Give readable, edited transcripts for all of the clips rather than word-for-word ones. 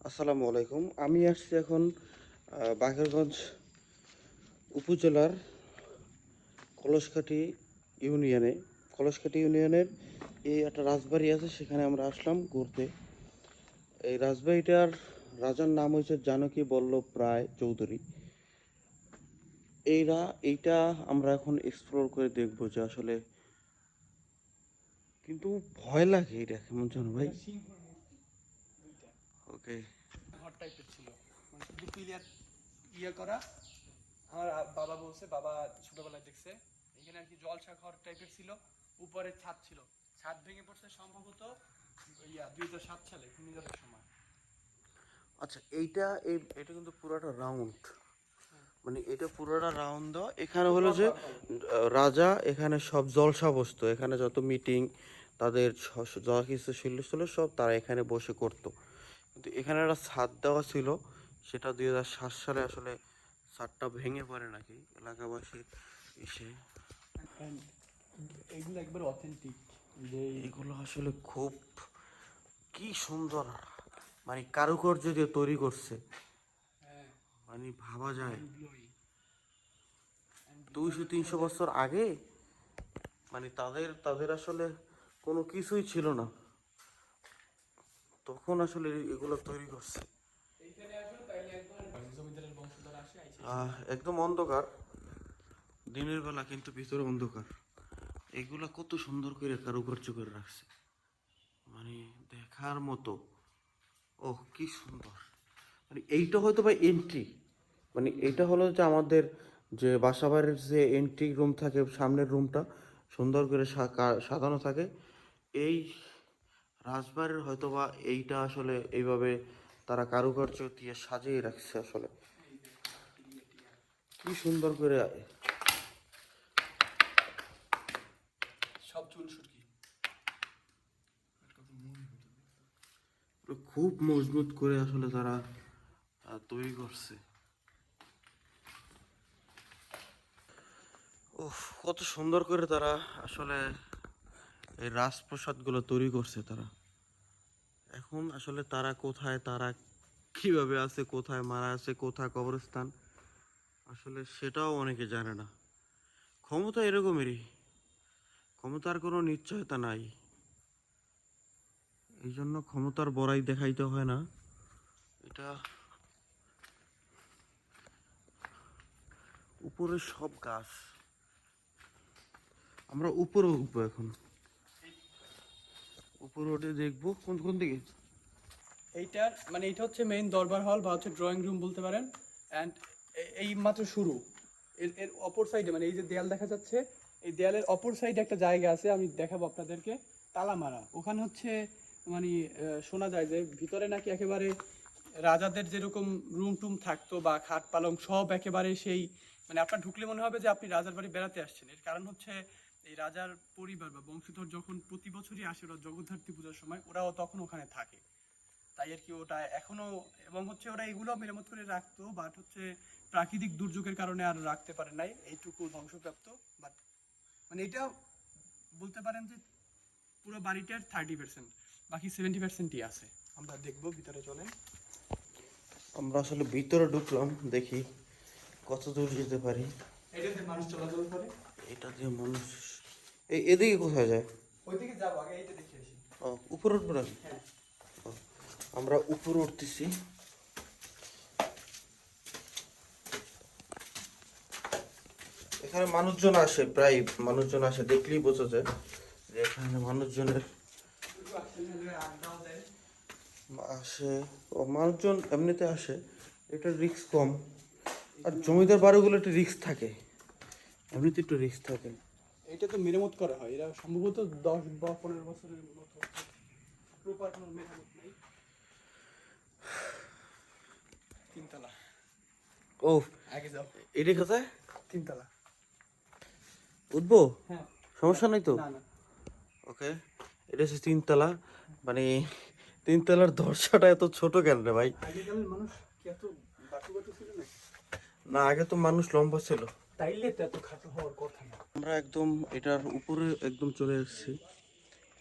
আসসালামু আলাইকুম। আমি আসছি এখন বাকেরগঞ্জ উপজেলার কলসকাঠি ইউনিয়নে। কলসকাঠি ইউনিয়নের এই একটা রাজবাড়ি আছে, সেখানে আমরা আসলাম ঘুরতে। এই রাজবাড়িটার রাজার নাম হচ্ছে জানকী বল্লভ রায় চৌধুরী। এইটা আমরা এখন এক্সপ্লোর করে দেখবো যে আসলে, কিন্তু ভয় লাগে এটা কেমন যেন ভাই। ওকে। ঘর টাইপের ছিল, মানে শুধু পিলিয়ার ইয়ে করা। আমার বাবা বলছে, বাবা ছোটবেলায় দেখছে এখানে আর কি জলসা ঘর টাইপের ছিল। উপরে ছাদ ছিল, ছাদ ভেঙে পড়ছে সম্ভবত 2007 সালে ঘূর্ণিঝড়ের সময়। আচ্ছা, এটা কিন্তু পুরোটা রাউন্ড, মানে এটা পুরোটা রাউন্ড দেওয়া। এখানে হলো যে রাজা এখানে সব জলসা বসতো, এখানে যত মিটিং তাদের যা কিছু ছিল সব তারা এখানে বসে করতো। কিন্তু এখানে একটা ছাদ দেওয়া ছিল, সেটা 2007 সালে আসলে ছাদটা ভেঙে পড়ে নাকি এলাকাবাসীর এসে। এগুলো একবার অথেন্টিক, যে এগুলো আসলে খুব কি সুন্দর, মানে কারুকার্য দিয়ে তৈরি করছে, হ্যাঁ, মানে ভাবা যায় মাইন্ড ব্লোয়িং। 200-300 বছর আগে, মানে তাদের তাদের আসলে কোনো কিছুই ছিল না, তখন আসলে এগুলো তৈরি করছে। এইখানে আসো তাইলে একবার জমিদারের বংশধর আসে আইসে। একদম অন্ধকার দিনের বেলা, কিন্তু ভিতরে অন্ধকার। এগুলা কত সুন্দর করে কারুকার্য করে রাখছে, মানে দেখার মতো। ওহ কি সুন্দর। মানে এইটা হয়তো বা এন্ট্রি, মানে এটা হলো যে আমাদের যে বাসাবাড়ির যে এন্ট্রি রুম থাকে, সামনের রুমটা সুন্দর করে সাজানো থাকে। এই রাজবাড়ির হয়তো বা এইটা আসলে এইভাবে তারা কারুকার্য দিয়ে সাজিয়ে রাখছে আসলে, কি সুন্দর করে। সব চুন সুরকি। খুব মজবুত করে আসলে তারা তৈরি করছে। উফ, কত সুন্দর করে তারা আসলে এই রাজপ্রাসাদগুলো তৈরি করছে তারা। এখন আসলে তারা কোথায়, তারা কিভাবে আছে, কোথায় মারা আছে, কোথায় কবরস্থান, আসলে সেটাও অনেকে জানে না। ক্ষমতা এরকমেরই, ক্ষমতার কোনো নিশ্চয়তা নাই, এই জন্য ক্ষমতার বড়াই দেখাইতে হয় না। এটা উপরে সব গাছ, আমরা উপরে উঠবো এখন, উপরে উঠে দেখবো কোন কোন দিকে। এইটার মানে এটা হচ্ছে মেইন দরবার হল বা হচ্ছে ড্রয়িং রুম বলতে পারেন। অ্যান্ড এই মাত্র শুরু। এর এর অপর সাইডে, মানে এই যে দেয়াল দেখা যাচ্ছে, এই দেয়ালের অপর সাইডে একটা জায়গা আছে, আমি দেখাবো আপনাদেরকে। তালামারা ওখানে হচ্ছে, মানে শোনা যায় যে ভিতরে নাকি একেবারে রাজাদের যেরকম রুম টুম থাকতো বা খাট পালং সব একেবারে সেই, মানে আপনার ঢুকলে মনে হবে যে আপনি রাজার বাড়ি বেড়াতে আসছেন। এর কারণ হচ্ছে এই রাজার পরিবার বা বংশধর যখন প্রতি বছরই আসে ওরা জগদ্ধাত্রী পূজার সময়, ওরাও তখন ওখানে থাকে। তাই আর কি ওটা এখনো, এবং হচ্ছে ওরা এগুলো মেরামত করে রাখতো, বাট হচ্ছে প্রাকৃতিক দুর্যোগের কারণে আর রাখতে পারে নাই, এইটুকু ধ্বংসপ্রাপ্ত। বাট মানে এটা বলতে পারেন যে পুরো বাড়িটার 30%, বাকি 70%ই আছে। আমরা দেখবো, ভিতরে চলেন। আমরা আসলে ভিতরে ঢুকলাম, দেখি কত দূর যেতে পারি। এটাতে মানুষ চলাচল করে। এটা দিয়ে মানুষ এদিকে কোথায় যায়? ওইদিকে যাবো, আগে এইটা দেখে আসি। ও, উপরে উঠবো নাকি? হ্যাঁ। ও, আমরা উপরে উঠতেছি। এখানে মানুষজন আসে, প্রায় মানুষজন আসে, দেখলেই বোঝা যায় যে এখানে মানুষজনের শুধু আসলে আড্ডাও দেয়। আসে। ও, মানুষজন এমনিতে আসে, এটা রিস্ক কম। আর জমিদার বাড়িগুলো একটু রিস্ক থাকে, এমনিতে একটু রিস্ক থাকে। এইটা তো মেরামত করা হয়, এরা সম্ভবত 10 বা 15 বছরের মতো প্রপার কোনো মেরামত নাই। তিনতলা। ও, আগে যাও। এটা কোথায়? তিনতলা। উঠবো? হ্যাঁ। সমস্যা নাই তো? না না। ওকে। এটা হচ্ছে তিনতলা, মানে তিনতলার দরজাটা এত ছোট কেন রে ভাই? আগেকালের মানুষ কি এত বাটু বাটু ছিল নাকি? না, আগে তো মানুষ লম্বা ছিল। তাইলে তো এত খাটো হওয়ার কথা না। আমরা একদম এটার উপরে একদম চলে এসেছি,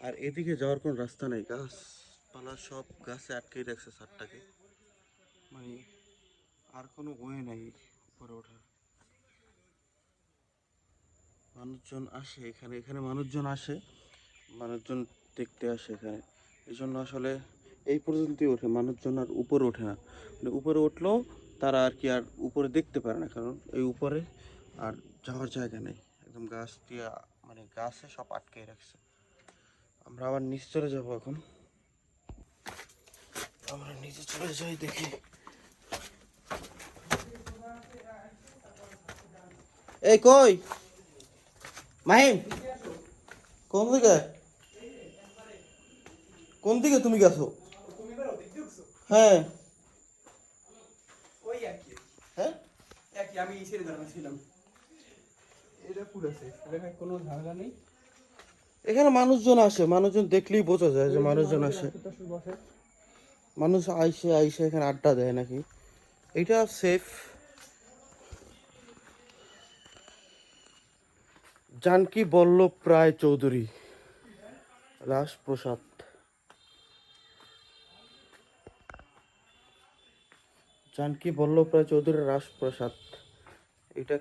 আর এদিকে যাওয়ার কোনো রাস্তা নেই, গাছপালা সব গাছে আটকে রাখছে ছাদটাকে। মানে আর কোনো ওয়ে নাই উপরে ওঠার। মানুষজন আসে এখানে, এখানে মানুষজন আসে, মানুষজন দেখতে আসে এখানে। এই জন্য আসলে এই পর্যন্তই ওঠে, মানুষজন আর উপরে ওঠে না। মানে উপরে উঠলেও তারা আর কি আর উপরে দেখতে পারে না, কারণ এই উপরে আর যাওয়ার জায়গা নেই, একদম গাছ দিয়ে মানে গাছে সব আটকে রাখছে। আমরা আবার নিচে চলে যাবো এখন, আমরা নিচে চলে যাই দেখি। এই কই মাহিম, কোন দিকে, কোন দিকে তুমি গেছো? হ্যাঁ ওই আর কি, হ্যাঁ, একই আমি ছেড়ে দাঁড়াচ্ছিলাম। এটা পুরো সেফ, এখানে কোনো ঝামেলা নেই। এখানে মানুষজন আসে, মানুষজন দেখলেই বোঝা যায় যে মানুষজন আসে। বসে মানুষ আইসে আইসে এখানে আড্ডা দেয় নাকি, এটা সেফ। জানকী বল্লভ রায় চৌধুরী রাজপ্রসাদ, জানকী বল্লভ রায় চৌধুরী রাজপ্রসাদ। এটা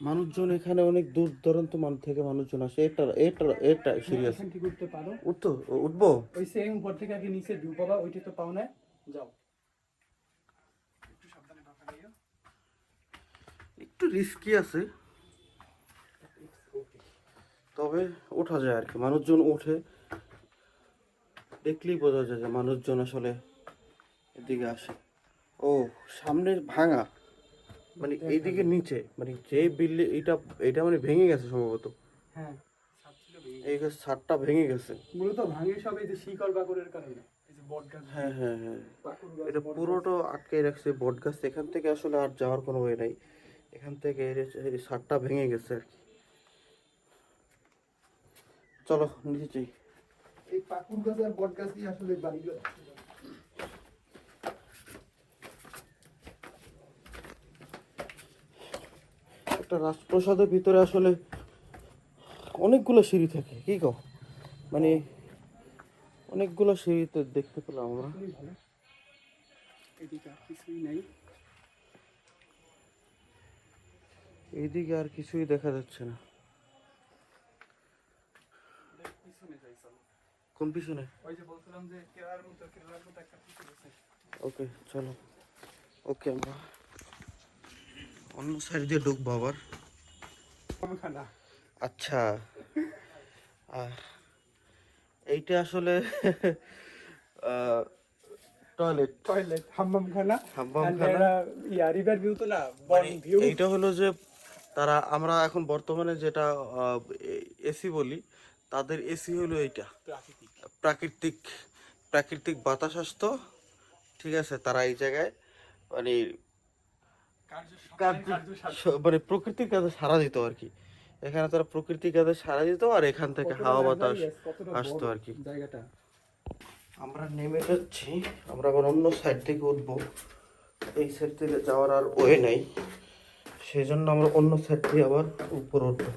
মানুষজন এখানে অনেক দূর দূরান্ত থেকে মানুষজন আসে। এটা এটা এটা সিরিয়াস এখান থেকে উঠতে পারো। উঠতো, উঠবো। ওই সেম উপর থেকে আগে নিচে ভিউ পাবা, ওইটা তো পাও না। যাও, একটু সাবধানে ঢোকা নিও। একটু রিস্কি আছে, তবে ওঠা যায় আর কি। মানুষজন ওঠে, দেখলেই বোঝা যায় যে মানুষজন আসলে এদিকে আসে। ও সামনের ভাঙা, মানে এইদিকে নিচে, মানে যে বিল্ডিং এটা, এটা মানে ভেঙে গেছে সম্ভবত। হ্যাঁ, ছাদ ছিল ভেঙে এই ছাদটা ভেঙে গেছে। মূলত ভাঙে সব এই যে শিকড় বাকড়ের কারণে। এই যে বট গাছ, হ্যাঁ হ্যাঁ হ্যাঁ, পাকুড় গাছ, এটা বট গাছ। পুরোটা আটকে রাখছে বট গাছ। এখান থেকে আসলে আর যাওয়ার কোনো ওয়ে নাই, এখান থেকে এই ছাদটা ভেঙে গেছে আর কি। চলো নিচে যাই। এই পাকুড় গাছ আর বট গাছ দিয়ে আসলে বাড়িগুলো। একটা রাজপ্রাসাদের ভিতরে আসলে অনেকগুলো সিঁড়ি থাকে, কি কও? মানে অনেকগুলো সিঁড়িতে দেখতে পেলাম আমরা। খুবই ভালো, এদিকে আর কিছুই নাই। এইদিকে আর কিছুই দেখা যাচ্ছে না। পিছনে যাই চলো। কোন পিছনে? ওই যে বলছিলাম যে কেরালার মতো একটা পিছু আছে। ওকে চলো, ওকে আমরা অন্য সাইড দিয়ে ঢুকবো আবার। খানা আচ্ছা, এইটা আসলে টয়লেট, টয়লেট, হাম্মামখানা। হাম্মামখানা। ইয়া রিভার ভিউ তো না, বন মানে ভিউ। এইটা হলো যে তারা, আমরা এখন বর্তমানে যেটা এসি বলি, তাদের এসি হলো এইটা। প্রাকৃতিক প্রাকৃতিক, প্রাকৃতিক বাতাস আসতো, ঠিক আছে। তারা এই জায়গায় মানে মানে প্রকৃতির কাছে সাড়া দিত আর কি। এখানে তারা প্রকৃতির কাছে সাড়া দিত, আর এখান থেকে হাওয়া বাতাস আসতো আর কি। জায়গাটা। আমরা নেমে যাচ্ছি, আমরা আবার অন্য সাইড থেকে উঠবো। এই সাইড থেকে যাওয়ার আর ওয়ে নাই, সেই জন্য আমরা অন্য সাইড দিয়ে আবার উপর উঠবো।